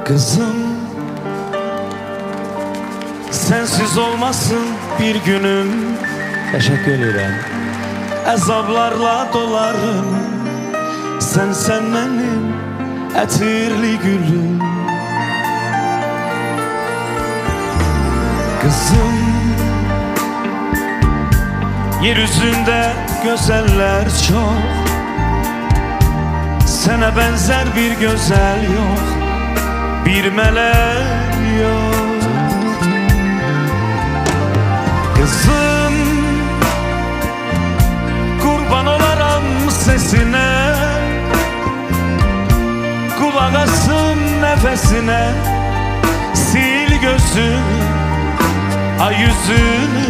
Kızım, sensiz olmasın bir günüm. Teşekkür ederim. Əzablarla dolarım. Sen benim ətirli gülüm. Kızım, yeryüzünde güzeller çok, sana benzer bir güzel yok, bir melek yok. Kızım, kurban olaram sesine, kulak asım nefesine. Sil gözünü, ay yüzünü,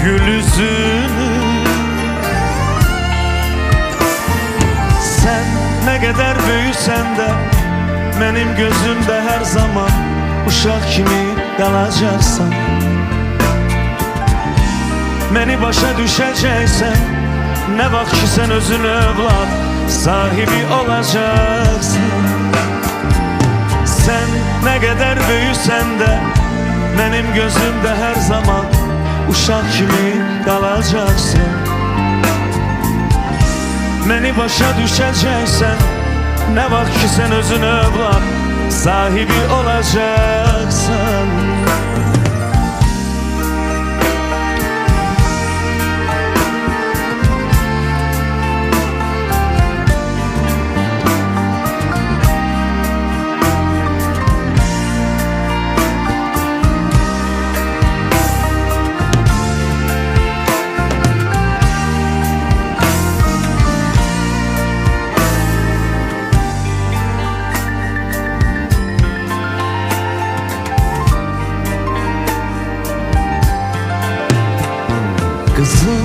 gül yüzünü. Sen ne kadar büyüsen de benim gözümde her zaman uşak kimi kalacaksan. Beni başa düşeceksen, ne bak ki sen özün evlat sahibi olacaksın. Sen ne kadar büyüsen de benim gözümde her zaman uşak kimi kalacaksın. Beni başa düşeceksen, ne bak ki sen özün evlat sahibi olacaksın. Kızım,